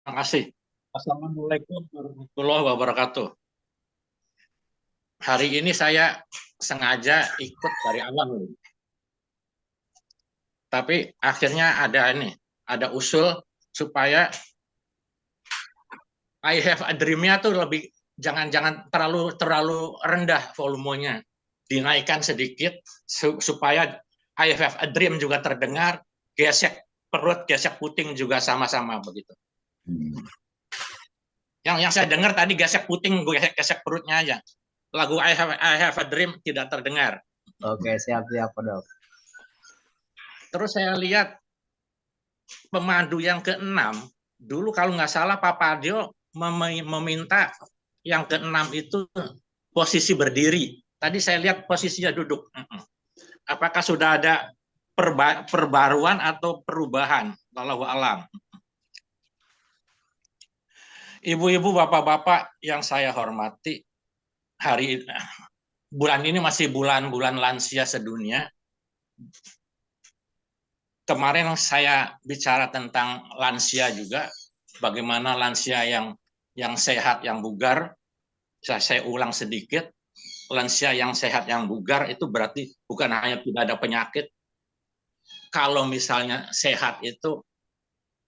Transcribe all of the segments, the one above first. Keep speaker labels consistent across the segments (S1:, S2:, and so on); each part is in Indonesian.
S1: Terima kasih. Assalamualaikum warahmatullahi wabarakatuh. Hari ini saya sengaja ikut dari awal, tapi akhirnya ada usul supaya I have a dream-nya tuh lebih jangan terlalu terlalu rendah volumenya, dinaikkan sedikit supaya I have a dream juga terdengar, gesek perut, gesek puting juga sama-sama begitu. Yang saya dengar tadi gesek puting, gesek perutnya aja. Lagu I have a Dream tidak terdengar.
S2: Oke, siap-siap, Dok.
S1: Terus saya lihat pemandu yang keenam, dulu kalau nggak salah Pak Padio meminta yang keenam itu posisi berdiri. Tadi saya lihat posisinya duduk. Apakah sudah ada perbaruan atau perubahan? Wallahu alam. Ibu-ibu, bapak-bapak yang saya hormati, bulan ini masih bulan-bulan lansia sedunia. Kemarin saya bicara tentang lansia juga, bagaimana lansia yang sehat, yang bugar. Saya ulang sedikit, lansia yang sehat, yang bugar itu berarti bukan hanya tidak ada penyakit. Kalau misalnya sehat itu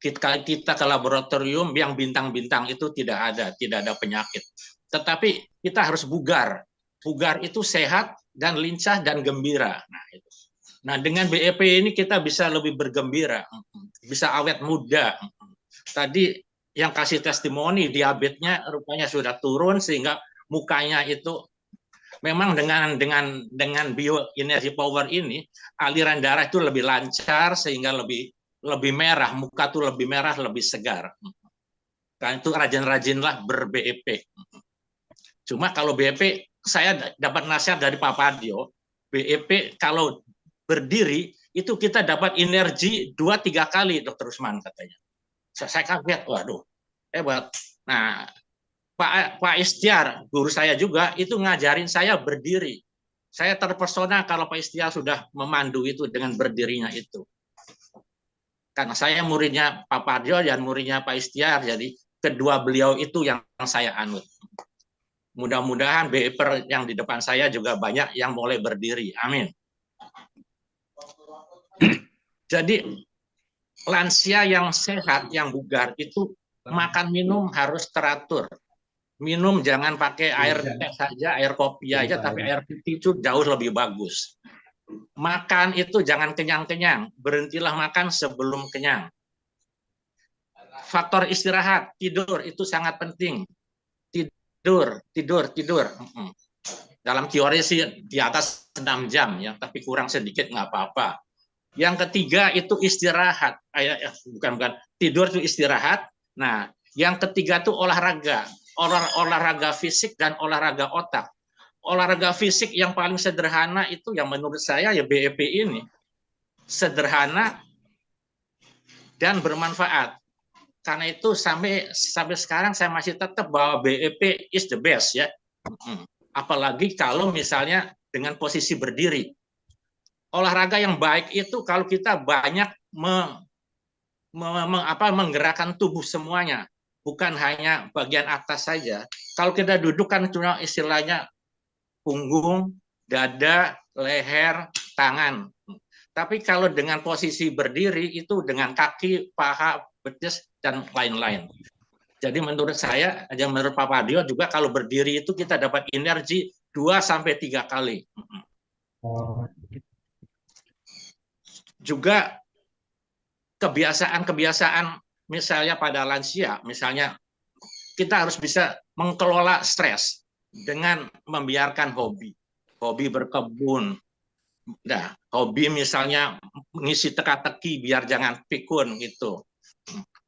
S1: kita ke laboratorium yang bintang-bintang itu tidak ada penyakit. Tetapi kita harus bugar. Bugar itu sehat dan lincah dan gembira. Nah, dengan BEP ini kita bisa lebih bergembira, bisa awet muda. Tadi yang kasih testimoni diabetesnya rupanya sudah turun sehingga mukanya itu memang dengan bioenergi power ini aliran darah itu lebih lancar sehingga lebih merah, muka tuh lebih merah, lebih segar. Karena itu rajin-rajinlah ber-BEP. Cuma kalau BEP saya dapat nasihat dari Pak Padio, BEP kalau berdiri itu kita dapat energi 2-3 kali, Dokter Usman katanya. Saya kaget, waduh, hebat. Nah, Pak Istiar, guru saya juga, itu ngajarin saya berdiri. Saya terpesona kalau Pak Istiar sudah memandu itu dengan berdirinya itu. Karena saya muridnya Pak Parjo dan muridnya Pak Istiar, jadi kedua beliau itu yang saya anut. Mudah-mudahan BEPer yang di depan saya juga banyak yang mulai berdiri. Amin. Jadi lansia yang sehat, yang bugar itu makan minum harus teratur. Minum jangan pakai air teh saja, air kopi aja, tapi air putih itu jauh lebih bagus. Makan itu jangan kenyang-kenyang, berhentilah makan sebelum kenyang. Faktor istirahat, tidur itu sangat penting. Tidur. Dalam teori sih di atas 6 jam ya, tapi kurang sedikit nggak apa-apa. Yang ketiga itu istirahat. Bukan tidur itu istirahat. Nah, yang ketiga itu olahraga. Olahraga fisik dan olahraga otak. Olahraga fisik yang paling sederhana itu yang menurut saya ya BEP ini. Sederhana dan bermanfaat. Karena itu sampai sekarang saya masih tetap bahwa BEP is the best ya. Apalagi kalau misalnya dengan posisi berdiri. Olahraga yang baik itu kalau kita banyak menggerakkan tubuh semuanya, bukan hanya bagian atas saja. Kalau kita duduk kan cuma istilahnya punggung, dada, leher, tangan. Tapi kalau dengan posisi berdiri itu dengan kaki, paha, betis, dan lain-lain. Jadi menurut saya, menurut Pak Padio juga kalau berdiri itu kita dapat energi 2-3 kali. Juga kebiasaan-kebiasaan misalnya pada lansia, misalnya kita harus bisa mengelola stres dengan membiarkan hobi berkebun, nah, hobi misalnya mengisi teka-teki biar jangan pikun gitu.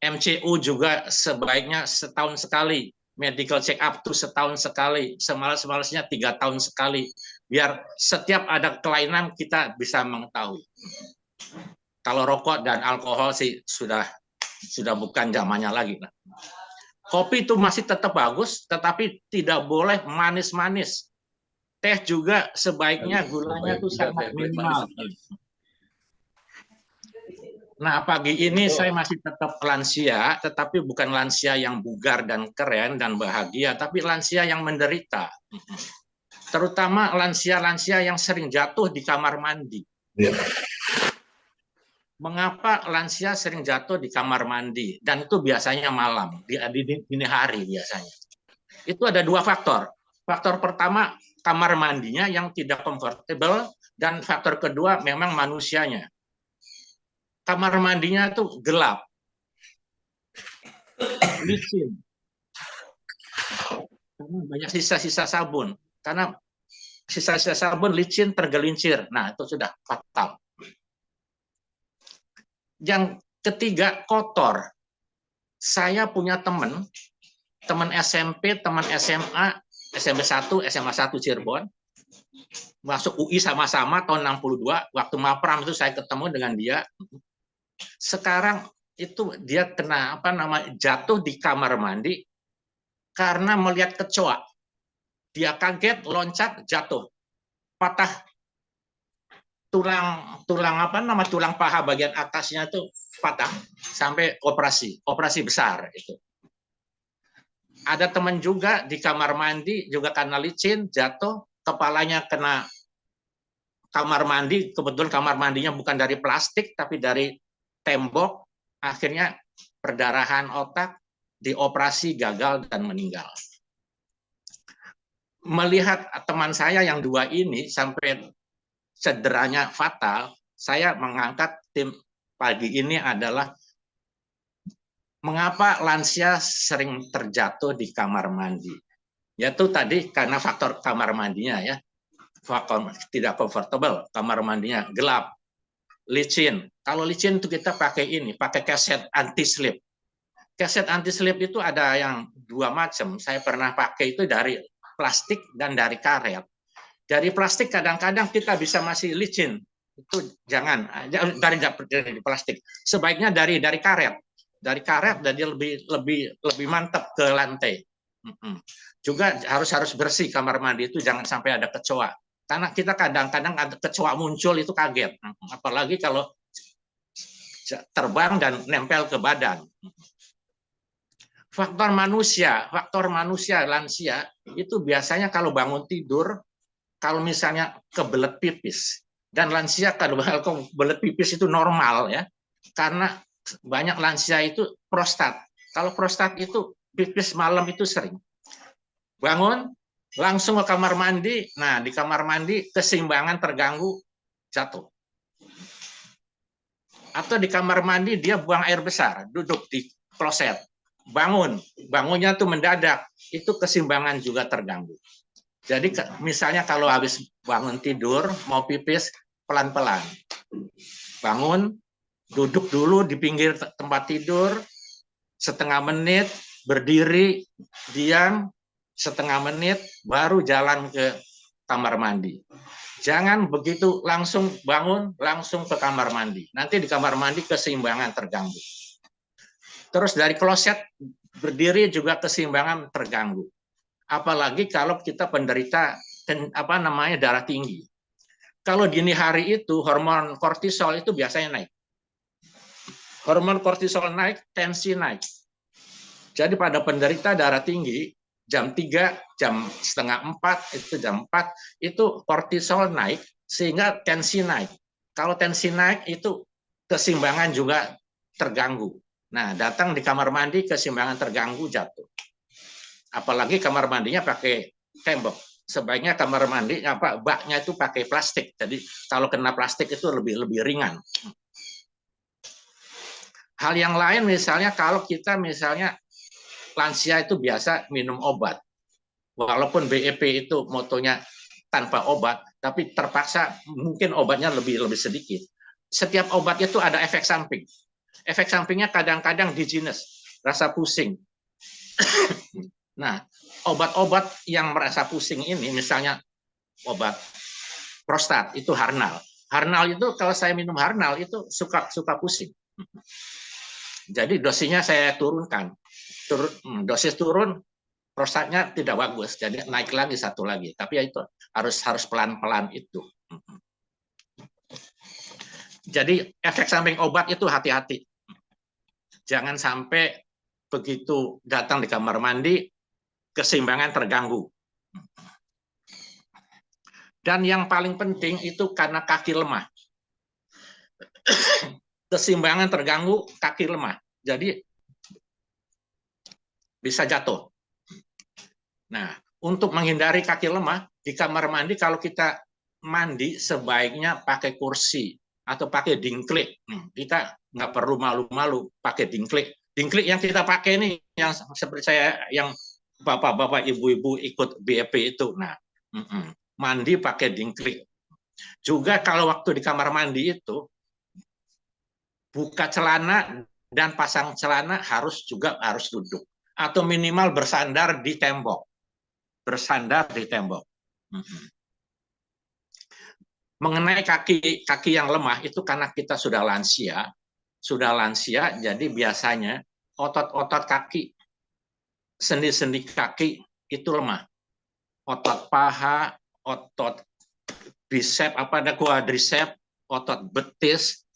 S1: MCU juga sebaiknya setahun sekali, medical check up tuh setahun sekali, semalas-malasnya 3 tahun sekali, biar setiap ada kelainan kita bisa mengetahui. Kalau rokok dan alkohol sih sudah bukan zamannya lagi. Kopi itu masih tetap bagus, tetapi tidak boleh manis-manis. Teh juga sebaiknya gulanya itu sangat minimal. Nah, pagi ini saya masih tetap lansia, tetapi bukan lansia yang bugar dan keren dan bahagia, tapi lansia yang menderita. Terutama lansia-lansia yang sering jatuh di kamar mandi. Mengapa lansia sering jatuh di kamar mandi? Dan itu biasanya malam, di dini hari biasanya. Itu ada dua faktor. Faktor pertama, kamar mandinya yang tidak comfortable, dan faktor kedua memang manusianya. Kamar mandinya itu gelap, licin, banyak sisa-sisa sabun. Karena sisa-sisa sabun licin tergelincir. Nah, itu sudah fatal. Yang ketiga, kotor. Saya punya teman SMP, teman SMA, SMP 1, SMA 1 Cirebon, masuk UI sama-sama tahun 62, waktu Mapram itu saya ketemu dengan dia. Sekarang itu dia kena jatuh di kamar mandi karena melihat kecoa. Dia kaget, loncat, jatuh. Patah tulang paha bagian atasnya itu patah sampai operasi besar itu. Ada teman juga di kamar mandi juga karena licin jatuh, kepalanya kena kamar mandi, kebetulan kamar mandinya bukan dari plastik tapi dari tembok, akhirnya perdarahan otak, dioperasi gagal dan meninggal. Melihat teman saya yang dua ini sampai cederanya fatal, saya mengangkat tim pagi ini adalah mengapa lansia sering terjatuh di kamar mandi. Yaitu tadi karena faktor kamar mandinya ya, faktor tidak comfortable, kamar mandinya gelap, licin. Kalau licin itu kita pakai kaset anti slip. Kaset anti slip itu ada yang dua macam. Saya pernah pakai itu dari plastik dan dari karet. Dari plastik kadang-kadang kita bisa masih licin. Itu jangan dari plastik. Sebaiknya dari karet. Dari karet dan dia lebih mantap ke lantai. Juga harus bersih kamar mandi itu, jangan sampai ada kecoa. Karena kita kadang-kadang ada kecoa muncul itu kaget. Apalagi kalau terbang dan nempel ke badan. Faktor manusia lansia itu biasanya kalau bangun tidur, kalau misalnya kebelet pipis, dan lansia kalau kebelet pipis itu normal ya, karena banyak lansia itu prostat. Kalau prostat itu pipis malam itu sering. Bangun, langsung ke kamar mandi, nah di kamar mandi keseimbangan terganggu, jatuh. Atau di kamar mandi dia buang air besar, duduk di kloset, bangunnya tuh mendadak, itu keseimbangan juga terganggu. Jadi misalnya kalau habis bangun tidur, mau pipis, pelan-pelan. Bangun, duduk dulu di pinggir tempat tidur, setengah menit, berdiri, diam, setengah menit, baru jalan ke kamar mandi. Jangan begitu langsung bangun, langsung ke kamar mandi. Nanti di kamar mandi keseimbangan terganggu. Terus dari kloset, berdiri juga keseimbangan terganggu. Apalagi kalau kita penderita darah tinggi. Kalau dini hari itu hormon kortisol itu biasanya naik. Hormon kortisol naik, tensi naik. Jadi pada penderita darah tinggi jam 3, jam setengah 4, itu jam 4 itu kortisol naik sehingga tensi naik. Kalau tensi naik itu keseimbangan juga terganggu. Nah, datang di kamar mandi keseimbangan terganggu, jatuh. Apalagi kamar mandinya pakai tembok. Sebaiknya kamar mandi baknya itu pakai plastik. Jadi kalau kena plastik itu lebih ringan. Hal yang lain misalnya kalau kita misalnya lansia itu biasa minum obat. Walaupun BEP itu motonya tanpa obat, tapi terpaksa mungkin obatnya lebih sedikit. Setiap obat itu ada efek samping. Efek sampingnya kadang-kadang dizziness, rasa pusing. Nah, obat-obat yang merasa pusing ini, misalnya obat prostat, itu Harnal. Harnal itu kalau saya minum Harnal itu suka pusing. Jadi dosisnya saya turunkan. Dosis turun, prostatnya tidak bagus, jadi naik lagi satu lagi. Tapi ya itu harus pelan-pelan itu. Jadi efek samping obat itu hati-hati. Jangan sampai begitu datang di kamar mandi, keseimbangan terganggu. Dan yang paling penting itu karena kaki lemah. Keseimbangan terganggu, kaki lemah. Jadi bisa jatuh. Nah, untuk menghindari kaki lemah, di kamar mandi kalau kita mandi sebaiknya pakai kursi atau pakai dingklik. Kita nggak perlu malu-malu pakai dingklik. Dingklik yang kita pakai ini, yang seperti saya, yang bapak-bapak, ibu-ibu ikut BEP itu. Nah, mandi pakai dingklik. Juga kalau waktu di kamar mandi itu, buka celana dan pasang celana harus duduk. Atau minimal bersandar di tembok. Bersandar di tembok. Mengenai kaki yang lemah itu karena kita sudah lansia, jadi biasanya otot-otot kaki, sendi-sendi kaki itu lemah. Otot paha, otot bicep, quadricep, otot betis,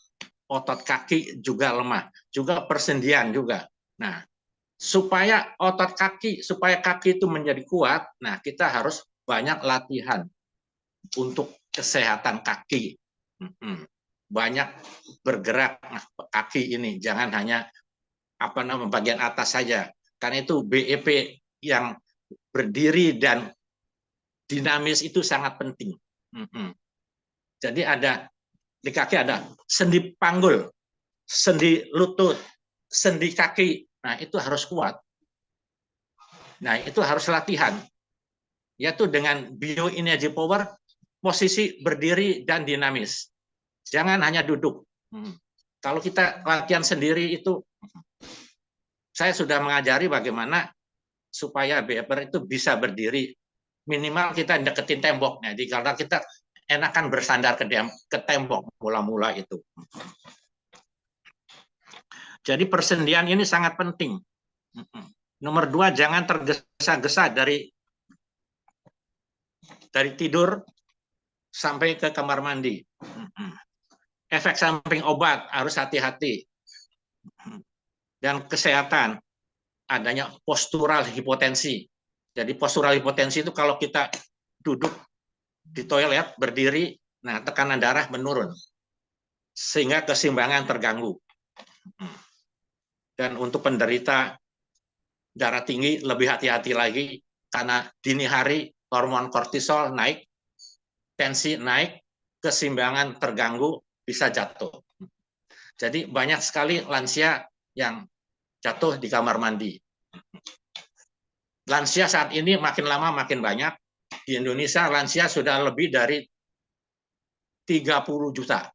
S1: otot kaki juga lemah. Juga persendian juga. Nah, supaya kaki itu menjadi kuat, nah kita harus banyak latihan untuk kesehatan kaki. Banyak bergerak kaki ini, jangan hanya bagian atas saja. Karena itu BEP yang berdiri dan dinamis itu sangat penting. Jadi di kaki ada sendi panggul, sendi lutut, sendi kaki. Nah, itu harus kuat. Nah, itu harus latihan. Yaitu dengan bioenergy power, posisi berdiri dan dinamis. Jangan hanya duduk. Kalau kita latihan sendiri itu, saya sudah mengajari bagaimana supaya BEPer itu bisa berdiri. Minimal kita deketin tembok. Jadi karena kita enakan bersandar ke tembok mula-mula itu. Jadi persendian ini sangat penting. Nomor 2, jangan tergesa-gesa dari tidur sampai ke kamar mandi. Efek samping obat harus hati-hati. Dan kesehatan, adanya postural hipotensi. Jadi postural hipotensi itu kalau kita duduk di toilet, berdiri, nah tekanan darah menurun. Sehingga keseimbangan terganggu. Dan untuk penderita darah tinggi, lebih hati-hati lagi, karena dini hari hormon kortisol naik, tensi naik, keseimbangan terganggu, bisa jatuh. Jadi banyak sekali lansia yang jatuh di kamar mandi. Lansia saat ini makin lama makin banyak. Di Indonesia lansia sudah lebih dari 30 juta.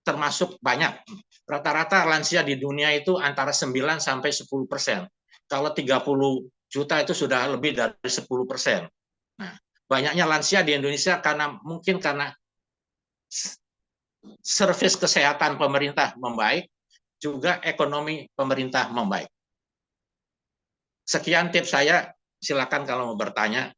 S1: Termasuk banyak. Rata-rata lansia di dunia itu antara 9 sampai 10%. Kalau 30 juta itu sudah lebih dari 10%. Nah, banyaknya lansia di Indonesia mungkin karena servis kesehatan pemerintah membaik, juga ekonomi pemerintah membaik. Sekian tips saya, silakan kalau mau bertanya.